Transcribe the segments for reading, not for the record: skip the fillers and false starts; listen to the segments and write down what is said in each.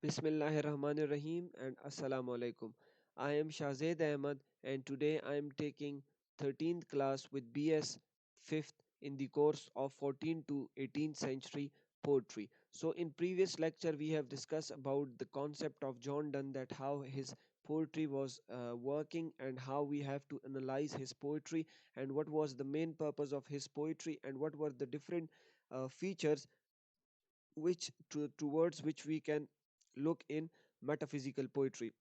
Bismillahirrahmanirrahim and Assalamu alaikum. I am Shahzaid Ahmad and today I am taking 13th class with BS 5th in the course of 14th to 18th century poetry. So in previous lecture we have discussed about the concept of John Donne, that how his poetry was working and how we have to analyze his poetry and what was the main purpose of his poetry and what were the different features towards which we can look in metaphysical poetry.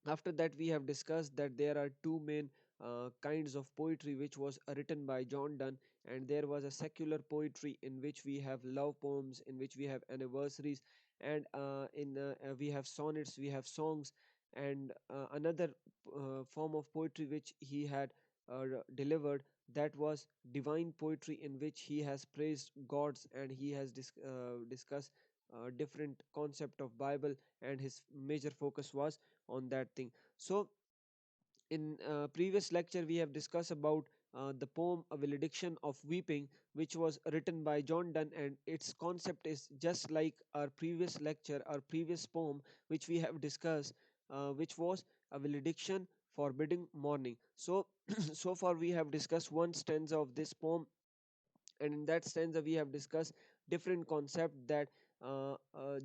After that we have discussed that there are two main kinds of poetry which was written by John Donne, and there was a secular poetry in which we have love poems, in which we have anniversaries, and in we have sonnets, we have songs, and another form of poetry which he had delivered, that was divine poetry, in which he has praised gods and he has discussed different concept of Bible, and his major focus was on that thing. So in previous lecture we have discussed about the poem A Valediction of Weeping, which was written by John Donne, and its concept is just like our previous lecture, our previous poem which we have discussed, which was A Valediction Forbidding Mourning. So so far we have discussed one stanza of this poem, and in that stanza we have discussed different concept that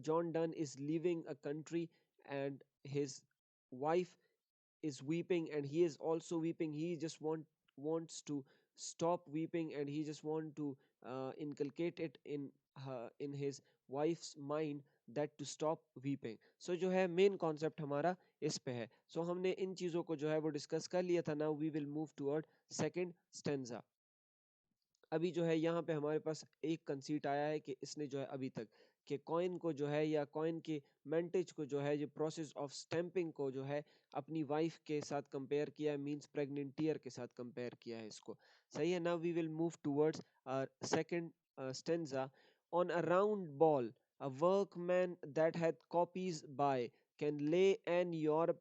John Donne is leaving a country, and his wife is weeping and he is also weeping. He just wants to stop weeping, and he just want to inculcate it in his wife's mind that to stop weeping. So जो है main concept हमारा इस पे है. So हमने इन चीज़ों को जो है वो डिस्कस कर लिया था. Now we will move toward second stanza. अभी जो है यहाँ पे हमारे पास एक कंसीट आया है कि इसने जो है अभी तक कि कॉइन को जो है या कॉइन के मेंटेज को जो है जो प्रोसेस ऑफ स्टैंपिंग को जो है अपनी वाइफ के साथ कंपेयर किया है, मींस प्रेग्नेंटियर के साथ कंपेयर किया है इसको. सही है. Now we will move towards second stanza. On a round ball a workman that hath copies by can lay an Europe,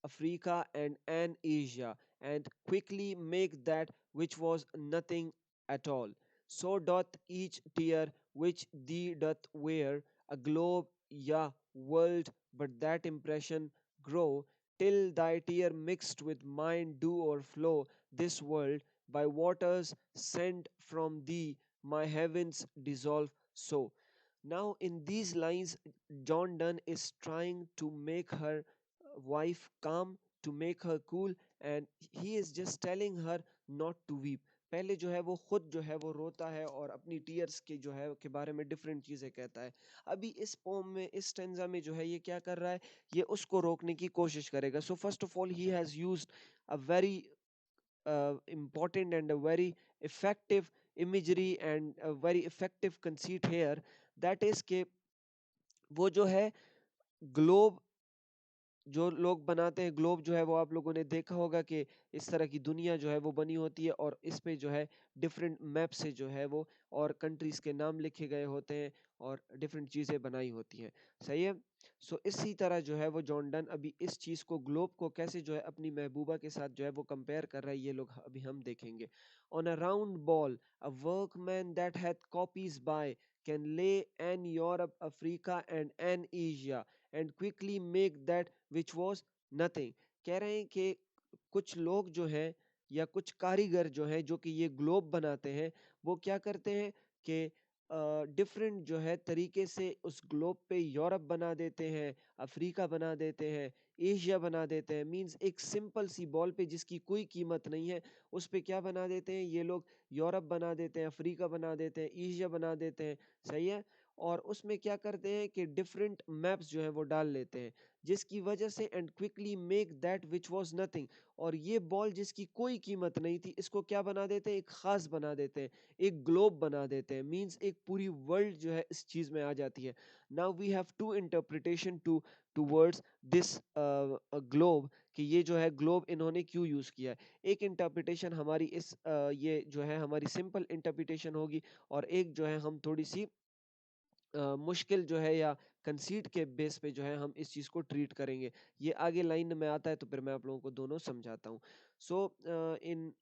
Africa, and an Asia, and quickly make that which was nothing at all. So doth each tear which thee doth wear a globe, ya world, but that impression grow till thy tear mixed with mine do o'erflow this world by waters sent from thee my heavens dissolve so. Now, in these lines, John Donne is trying to make her wife calm, to make her cool, and he is just telling her not to weep. पहले जो है वो खुद जो है वो रोता है और अपनी टीयर्स के जो है के बारे में डिफरेंट चीज़ें कहता है. अभी इस पोम में, इस स्टेंजा में जो है ये क्या कर रहा है, ये उसको रोकने की कोशिश करेगा. So first of all he has used a very important and a very effective imagery and a very effective conceit here, that is कि वो जो है ग्लोब जो लोग बनाते हैं, ग्लोब जो है वो आप लोगों ने देखा होगा कि इस तरह की दुनिया जो है वो बनी होती है और इस पे जो है डिफरेंट मैप से जो है वो और कंट्रीज के नाम लिखे गए होते हैं और डिफरेंट चीज़ें बनाई होती हैं. सही है. सो इसी तरह जो है वो जॉन डन अभी इस चीज़ को, ग्लोब को कैसे जो है अपनी महबूबा के साथ जो है वो कंपेयर कर रहा है, ये लोग अभी हम देखेंगे. On a round ball a workman that hath copies by can lay an Europe, Africa and an Asia and quickly make that which was nothing. कह रहे हैं कि कुछ लोग जो हैं या कुछ कारीगर जो हैं जो कि ये ग्लोब बनाते हैं, वो क्या करते हैं कि डिफरेंट जो है तरीके से उस ग्लोब पे यूरोप बना देते हैं, अफ्रीका बना देते हैं, एशिया बना देते हैं. मींस एक सिंपल सी बॉल पे जिसकी कोई कीमत नहीं है, उस पे क्या बना देते हैं ये लोग, यूरोप बना देते हैं, अफ्रीका बना देते हैं, एशिया बना देते हैं. सही है. और उसमें क्या करते हैं कि डिफरेंट मैप्स जो है वो डाल लेते हैं, जिसकी वजह से and quickly make that which was nothing, और ये बॉल जिसकी कोई कीमत नहीं थी, इसको क्या बना देते हैं, एक खास बना देते हैं, एक ग्लोब बना देते हैं. मींस एक पूरी वर्ल्ड जो है इस चीज में आ जाती है. Now we have to interpretation towards this globe, कि ये जो है ग्लोब इन्होंने क्यों यूज किया है. एक इंटरप्रिटेशन हमारी इस ये जो है हमारी सिंपल इंटरप्रिटेशन होगी, और एक जो है हम थोड़ी सी मुश्किल जो है या कंसीट के बेस पे जो है हम इस चीज़ को ट्रीट करेंगे. ये आगे लाइन में आता है तो फिर मैं आप लोगों को दोनों समझाता हूँ. सो इन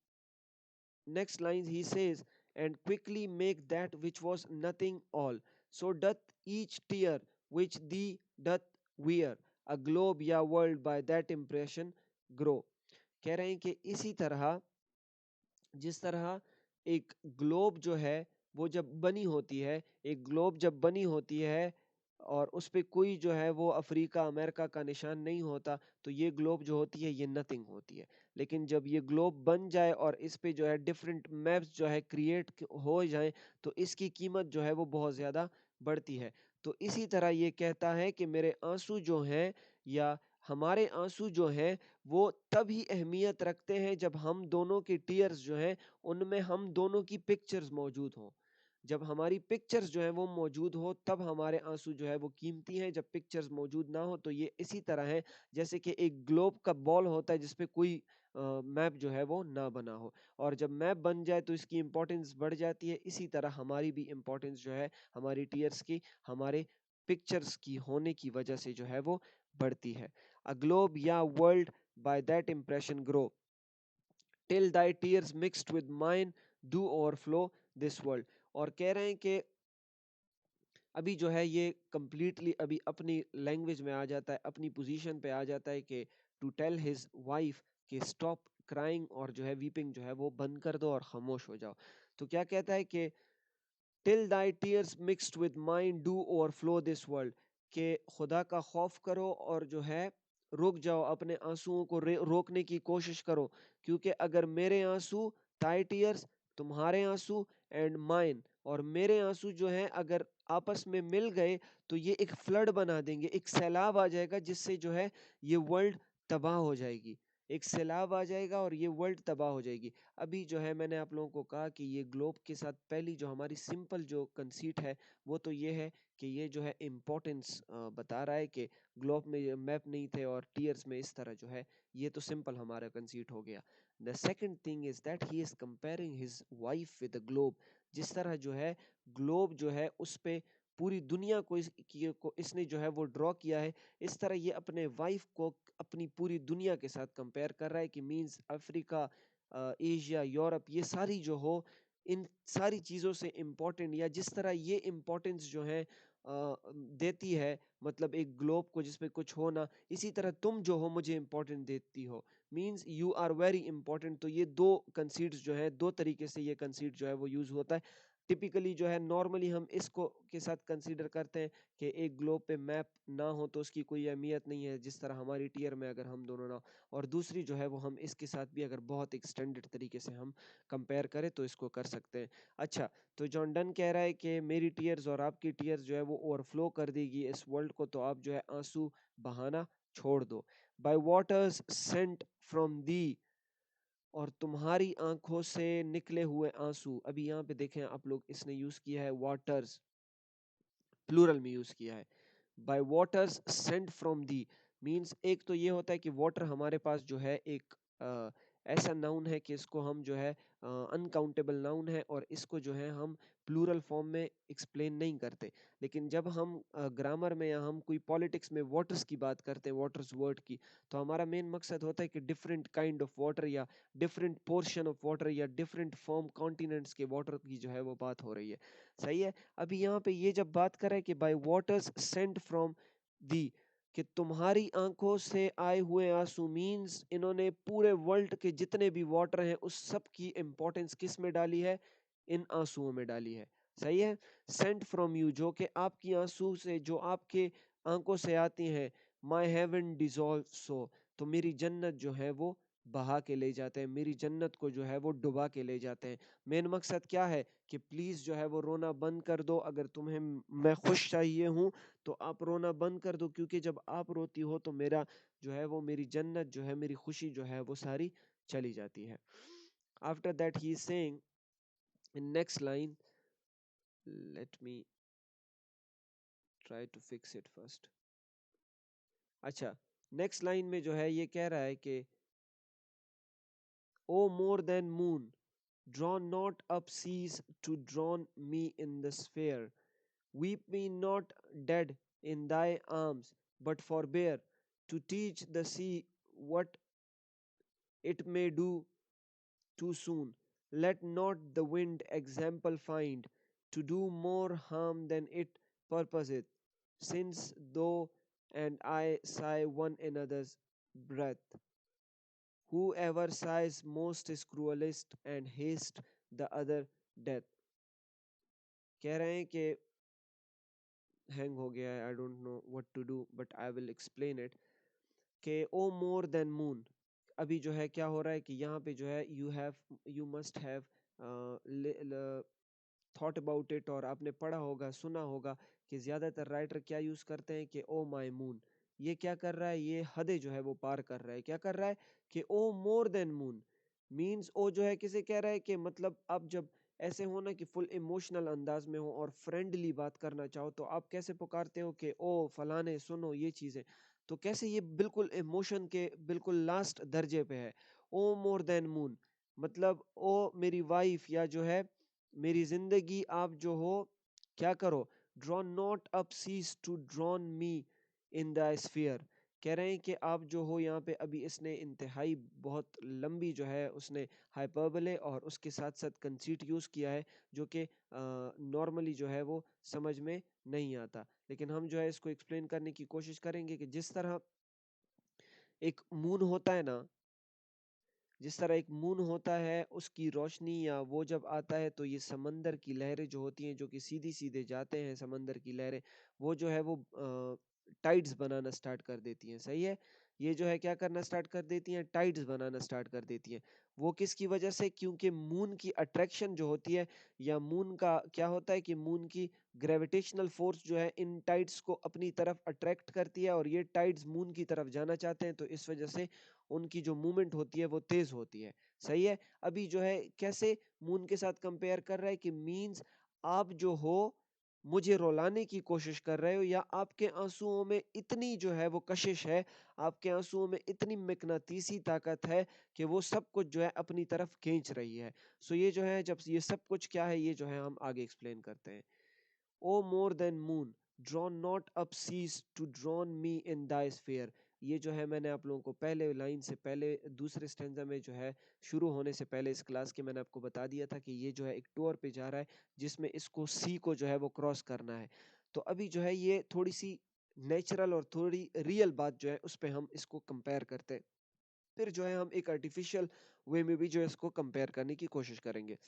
next lines he says, and quickly make that which was nothing all. So doth each tear which thee doth wear a globe या world by that impression grow. कह रहे हैं कि इसी तरह जिस तरह एक ग्लोब जो है वो जब बनी होती है, एक ग्लोब जब बनी होती है और उस पे कोई जो है वो अफ्रीका अमेरिका का निशान नहीं होता, तो ये ग्लोब जो होती है ये नथिंग होती है। लेकिन जब ये ग्लोब बन जाए और इस पे जो है डिफरेंट मैप्स जो है क्रिएट हो जाएं, तो इसकी कीमत जो है वो बहुत ज़्यादा बढ़ती है। तो इसी तरह ये कहता है कि मेरे आंसू जो हैं या हमारे आंसू जो हैं वो तभी अहमियत रखते हैं जब हम दोनों के टीयर्स जो हैं उनमें हम दोनों की पिक्चर्स मौजूद हों। जब हमारी पिक्चर्स जो है वो मौजूद हो तब हमारे आंसू जो है वो कीमती हैं। जब पिक्चर्स मौजूद ना हो तो ये इसी तरह है जैसे कि एक ग्लोब का बॉल होता है जिसपे कोई मैप जो है वो ना बना हो, और जब मैप बन जाए तो इसकी इंपॉर्टेंस बढ़ जाती है। इसी तरह हमारी भी इंपॉर्टेंस जो है हमारी टीयर्स की हमारे पिक्चर्स की होने की वजह से जो है वो बढ़ती है। अ ग्लोब या world by that impression grow till thy tears mixed with mine do overflow this world. और कह रहे हैं कि अभी जो है ये completely अभी अपनी लैंग्वेज में आ जाता है, अपनी पोजीशन पे आ जाता है कि टू टेल हिज वाइफ कि स्टॉप क्राइंग, और जो है वीपिंग जो है वो बंद कर दो और खामोश हो जाओ। तो क्या कहता है कि till Dai tears mixed with mine do overflow this world, के खुदा का खौफ करो और जो है रुक जाओ, अपने आंसुओं को रोकने की कोशिश करो, क्योंकि अगर मेरे आंसू ताई टीयर्स तुम्हारे आंसू एंड माइन और मेरे आंसू जो हैं अगर आपस में मिल गए तो ये एक फ्लड बना देंगे, एक सैलाब आ जाएगा जिससे जो है ये वर्ल्ड तबाह हो जाएगी। एक सैलाब आ जाएगा और ये वर्ल्ड तबाह हो जाएगी। अभी जो है मैंने आप लोगों को कहा कि ये ग्लोब के साथ पहली जो हमारी सिंपल जो कंसीट है वो तो ये है कि ये जो है इम्पोर्टेंस बता रहा है कि ग्लोब में ये मैप नहीं थे और टीयर्स में इस तरह जो है, ये तो सिंपल हमारा कंसीट हो गया। The second thing is that he is comparing his wife with the globe. जिस तरह जो है ग्लोब जो है उस पे पूरी दुनिया को इसने जो है वो ड्रॉ किया है, इस तरह ये अपने वाइफ को अपनी पूरी दुनिया के साथ कंपेयर कर रहा है कि मींस अफ्रीका, एशिया, यूरोप, ये सारी जो हो इन सारी चीज़ों से इम्पोर्टेंट, या जिस तरह ये इम्पोर्टेंस जो है देती है मतलब एक ग्लोब को जिसपे कुछ हो ना, इसी तरह तुम जो हो मुझे इम्पोर्टेंट देती हो, means you are very important. तो ये दो कंसीड्स जो है दो तरीके से ये कंसीड जो है वो यूज होता है। टिपिकली जो है नॉर्मली हम इसको के साथ कंसीडर करते हैं कि एक ग्लोब पे मैप ना हो तो उसकी कोई अहमियत नहीं है, जिस तरह हमारी टीयर में अगर हम दोनों ना, और दूसरी जो है वो हम इसके साथ भी अगर बहुत एक्सटेंडेड तरीके से हम कंपेयर करें तो इसको कर सकते हैं। अच्छा, तो जॉन डन कह रहा है कि मेरी टीयर्स और आपकी टीयर्स जो है वो ओवरफ्लो कर देगी इस वर्ल्ड को, तो आप जो है आंसू बहाना छोड़ दो। By waters sent from thee, और तुम्हारी आंखों से निकले हुए आंसू। अभी यहाँ पे देखें आप लोग, इसने यूज किया है वाटर्स, प्लूरल में यूज किया है। By waters sent from thee means एक तो ये होता है कि वाटर हमारे पास जो है एक ऐसा नाउन है कि इसको हम जो है अनकाउंटेबल नाउन है और इसको जो है हम प्लूरल फॉर्म में एक्सप्लेन नहीं करते। लेकिन जब हम ग्रामर में या हम कोई पॉलिटिक्स में वाटर्स की बात करते हैं, वाटर्स वर्ड की, तो हमारा मेन मकसद होता है कि डिफरेंट काइंड ऑफ वाटर या डिफरेंट पोर्शन ऑफ वाटर या डिफरेंट फॉर्म कॉन्टिनेंट्स के वाटर की जो है वो बात हो रही है। सही है। अभी यहाँ पे ये जब बात कर रहे हैं कि by waters sent from thee, कि तुम्हारी आंखों से आए हुए आंसू, मीन्स इन्होंने पूरे वर्ल्ड के जितने भी वाटर हैं उस सब की इंपॉर्टेंस किस में डाली है, इन आंसुओं में डाली है। सही है। सेंट फ्रॉम यू, जो कि आपकी आंसू से जो आपके आंखों से आती हैं, माई हेवन डिजॉल्व सो, तो मेरी जन्नत जो है वो बहा के ले जाते हैं, मेरी जन्नत को जो है वो डुबा के ले जाते हैं। मेन मकसद क्या है कि प्लीज जो है वो रोना बंद कर दो, अगर तुम्हें मैं खुश चाहिए हूँ तो आप रोना बंद कर दो, क्योंकि जब आप रोती हो तो मेरा जो है वो मेरी जन्नत जो है मेरी खुशी जो है वो सारी चली जाती है। After that he is saying in next line, let me try to fix it first. अच्छा, नेक्स्ट लाइन में जो है ये कह रहा है कि O more than moon draw not up seas to drown me in the sphere. Weep me not dead in thy arms, but forbear to teach the sea what it may do too soon. Let not the wind example find to do more harm than it purposeth, since thou and I sigh one another's breath. Whoever sighs most is cruelest and haste the other death. कह रहे हैं कि hang हो गया है, I don't know what to do but I will explain it, कि O more than moon. अभी जो है क्या हो रहा है कि यहाँ पे जो है you must have thought about it, और आपने पढ़ा होगा सुना होगा कि ज़्यादातर राइटर क्या यूज़ करते हैं कि ओ माई मून। ये क्या कर रहा है, ये हदें जो है वो पार कर रहा है। क्या कर रहा है कि O more than moon means O जो है किसे कह रहा है कि मतलब आप जब ऐसे हो ना कि फुल इमोशनल अंदाज में हो और फ्रेंडली बात करना चाहो तो आप कैसे पुकारते हो कि ओ फलाने सुनो ये चीज़ें। तो कैसे ये बिल्कुल इमोशन के बिल्कुल लास्ट दर्जे पे है। ओ मोर देन मून मतलब ओ मेरी वाइफ या जो है मेरी जिंदगी आप जो हो क्या करो, draw not up seas to drown me in the sphere. कह रहे हैं कि आप जो हो यहाँ पे, अभी इसने इंतहाई बहुत लंबी जो है उसने हाइपरबले और उसके साथ साथ कंसीट यूज़ किया है, जो कि नॉर्मली जो है वो समझ में नहीं आता। लेकिन हम जो है इसको एक्सप्लेन करने की कोशिश करेंगे कि जिस तरह एक मून होता है ना, जिस तरह एक मून होता है उसकी रोशनी या वो जब आता है तो ये समंदर की लहरें जो होती हैं जो कि सीधी सीधे जाते हैं, समंदर की लहरें वो जो है वो टाइड्स बनाना स्टार्ट कर देती हैं। सही है, ये जो है क्या करना स्टार्ट कर देती हैं, टाइड्स बनाना स्टार्ट कर देती हैं। वो किसकी वजह से, क्योंकि मून की अट्रैक्शन जो होती है या मून का क्या होता है कि मून की ग्रेविटेशनल फोर्स जो है इन टाइड्स को अपनी तरफ अट्रैक्ट करती है और ये टाइड्स मून की तरफ जाना चाहते हैं, तो इस वजह से उनकी जो मूवमेंट होती है वो तेज होती है। सही है, अभी जो है कैसे मून के साथ कंपेयर कर रहा है कि मींस आप जो हो मुझे रुलाने की कोशिश कर रहे हो, या आपके आंसुओं में इतनी जो है वो कशिश है, आपके आंसुओं में इतनी मकनातीसी ताकत है कि वो सब कुछ जो है अपनी तरफ खींच रही है। सो ये जो है, जब ये सब कुछ क्या है ये जो है हम आगे एक्सप्लेन करते हैं। O more than moon, draw not up seas to drown me in thy sphere। ये जो है मैंने आप लोगों को पहले लाइन से पहले दूसरे स्टेंजा में जो है शुरू होने से पहले इस क्लास के मैंने आपको बता दिया था कि ये जो है एक टूर पे जा रहा है जिसमें इसको सी को जो है वो क्रॉस करना है। तो अभी जो है ये थोड़ी सी नेचुरल और थोड़ी रियल बात जो है उस पे हम इसको कंपेयर करते हैं, फिर जो है हम एक आर्टिफिशियल वे में भी जो है इसको कंपेयर करने की कोशिश करेंगे।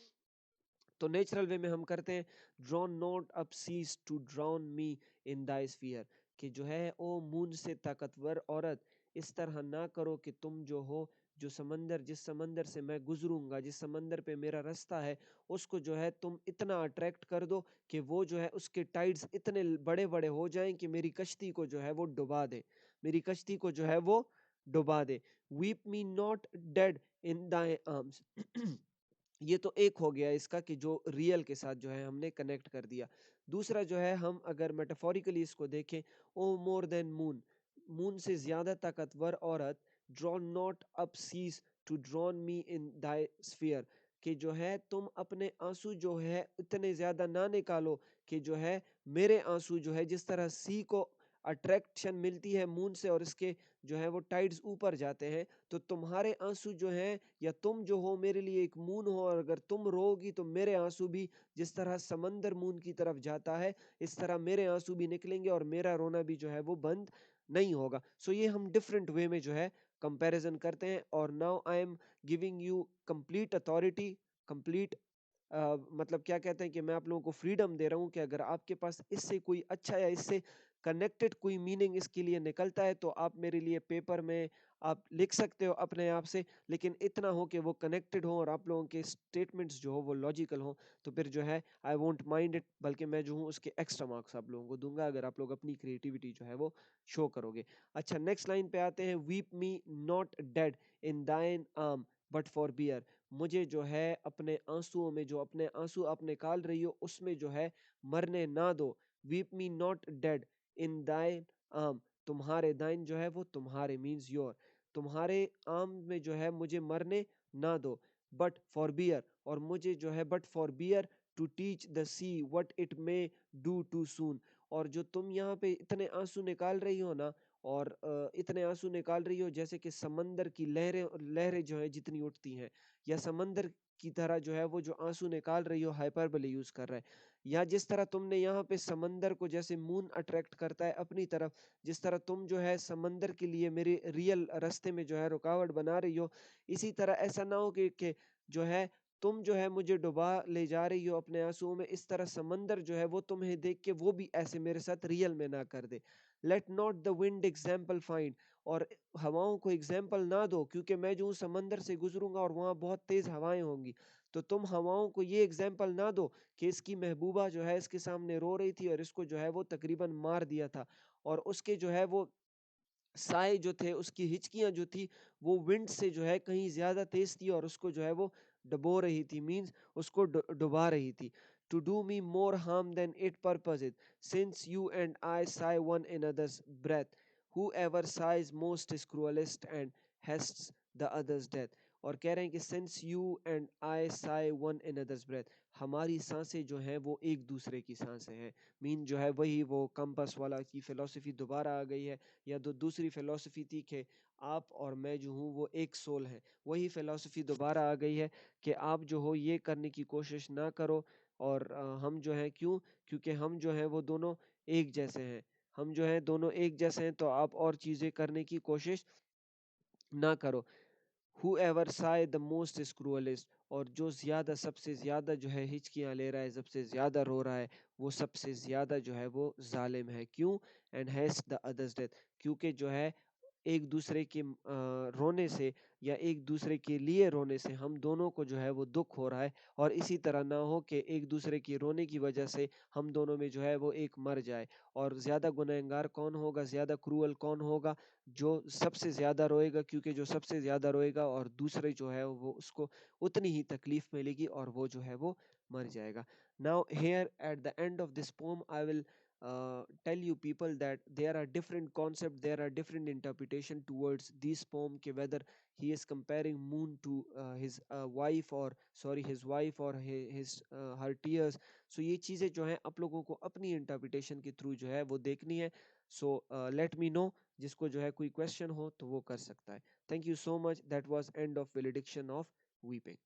तो नेचुरल वे में हम करते हैं, draw not up seas to drown me in thy sphere, कि जो है ओ मून से ताकतवर औरत इस तरह ना करो कि तुम जो हो जो समंदर, जिस समंदर से मैं गुजरूंगा, जिस समंदर पे मेरा रास्ता है उसको जो है तुम इतना अट्रैक्ट कर दो कि वो जो है उसके टाइड्स इतने बड़े बड़े हो जाएं कि मेरी कश्ती को जो है वो डुबा दे, मेरी कश्ती को जो है वो डुबा दे। Weep me not dead in thy arms. ये तो एक हो गया इसका कि जो रियल के साथ जो है हमने कनेक्ट कर दिया। दूसरा जो है हम अगर मेटाफोरिकली इसको देखें, O more than moon, moon से ज्यादा ताकतवर औरत, draw not up seas to drown me in thy sphere, कि जो है तुम अपने आंसू जो है इतने ज्यादा ना निकालो कि जो है मेरे आंसू जो है जिस तरह सी को अट्रैक्शन मिलती है मून से और इसके जो है वो टाइड्स ऊपर जाते हैं, तो तुम्हारे आंसू जो हैं या तुम जो हो मेरे लिए एक मून हो, और अगर तुम रोगी तो मेरे आंसू भी जिस तरह समंदर मून की तरफ जाता है इस तरह मेरे आंसू भी निकलेंगे और मेरा रोना भी जो है वो बंद नहीं होगा। सो ये हम डिफरेंट वे में जो है कंपैरिजन करते हैं। और now I am giving you complete authority, complete मतलब क्या कहते हैं कि मैं आप लोगों को फ्रीडम दे रहा हूँ कि अगर आपके पास इससे कोई अच्छा या इससे कनेक्टेड कोई मीनिंग इसके लिए निकलता है तो आप मेरे लिए पेपर में आप लिख सकते हो अपने आप से, लेकिन इतना हो कि वो कनेक्टेड हो और आप लोगों के स्टेटमेंट्स जो हो वो लॉजिकल हो, तो फिर जो है आई वोंट माइंड इट, बल्कि मैं जो हूँ उसके एक्स्ट्रा मार्क्स आप लोगों को दूंगा अगर आप लोग अपनी क्रिएटिविटी जो है वो शो करोगे। अच्छा, नेक्स्ट लाइन पे आते हैं, वीप मी नॉट डेड इन दाइन आर्म बट फॉर बियर, मुझे जो है अपने आंसुओं में, जो अपने आंसू आप निकाल रही हो उसमें जो है मरने ना दो। वीप मी नॉट डेड इन दाइन आर्म, तुम्हारे दाइन जो है वो तुम्हारे मीन्स योर, तुम्हारे आर्म में जो है मुझे मरने ना दो। बट फॉर बियर, और मुझे जो है but forbear to teach the sea what it may do too soon, और जो तुम यहाँ पे इतने आंसू निकाल रही हो ना, और इतने आंसू निकाल रही हो जैसे कि समंदर की लहरें लहरें जो है जितनी उठती हैं, या समंदर की तरह जो है वो जो आंसू निकाल रही हो, हाइपरबोले यूज कर रहा है, या जिस तरह तुमने यहाँ पे समंदर को, जैसे मून अट्रैक्ट करता है अपनी तरफ, जिस तरह तुम जो है समंदर के लिए मेरे रियल रास्ते में जो है रुकावट बना रही हो, इसी तरह ऐसा ना हो कि जो है तुम जो है मुझे डुबा ले जा रही हो अपने आंसुओं में, इस तरह समंदर जो है वो तुम्हें देख के वो भी ऐसे मेरे साथ रियल में ना कर दे। Let not the wind example find, और हवाओं को एग्जाम्पल ना दो, क्योंकि मैं जो हूँ समंदर से गुजरूंगा और वहाँ बहुत तेज हवाएं होंगी, तो तुम हवाओं को ये एग्जाम्पल ना दो कि इसकी महबूबा जो है इसके सामने रो रही थी और इसको जो है वो तकरीबन मार दिया था, और उसके जो है वो साए जो थे, उसकी हिचकियां जो थी, वो विंड से जो है कहीं ज्यादा तेज थी और उसको जो है वो डबो रही थी, मींस उसको डुबा रही थी। To do me more harm than it purpose, since you and I sigh one another's breath, whoever sighs most is cruelest and hasts the other's death। और कह रहे हैं कि since you and I sigh one another's breath, हमारी सांसें जो हैं वो एक दूसरे की सांसें हैं। मीन जो है वही वो कंपास वाला की फिलॉसफी दोबारा आ गई है, या दूसरी फिलॉसफी थी कि आप और मैं जो हूँ वो एक सोल है, वही फिलॉसफी दोबारा आ गई है कि आप जो हो ये करने की कोशिश ना करो, और हम जो हैं क्यों, क्योंकि हम जो हैं वो दोनों एक जैसे हैं, हम जो हैं दोनों एक जैसे हैं, तो आप और चीज़ें करने की कोशिश ना करो। whoever sigh the most is cruelest, और जो ज्यादा सबसे ज्यादा जो है हिचकियां ले रहा है, सबसे ज्यादा रो रहा है, वो सबसे ज्यादा जो है वो जालिम है। क्यों? And has the others death, क्योंकि जो है एक दूसरे के रोने से या एक दूसरे के लिए रोने से हम दोनों को जो है वो दुख हो रहा है, और इसी तरह ना हो कि एक दूसरे की रोने की वजह से हम दोनों में जो है वो एक मर जाए। और ज्यादा गुनहगार कौन होगा, ज्यादा क्रूअल कौन होगा? जो सबसे ज्यादा रोएगा, क्योंकि जो सबसे ज्यादा रोएगा और दूसरे जो है वो उसको उतनी ही तकलीफ मिलेगी और वो जो है वो मर जाएगा। Now here at the end of this pome I will tell you people that there are different concept, there are different interpretation towards this poem, ke whether he is comparing moon to his wife, or sorry his wife, or his her tears। so ये चीजें जो हैं आप लोगों को अपनी interpretation के through जो है वो देखनी है। so let me know, जिसको जो है कोई क्वेश्चन हो तो वो कर सकता है। Thank you so much, that was end of valediction of weeping.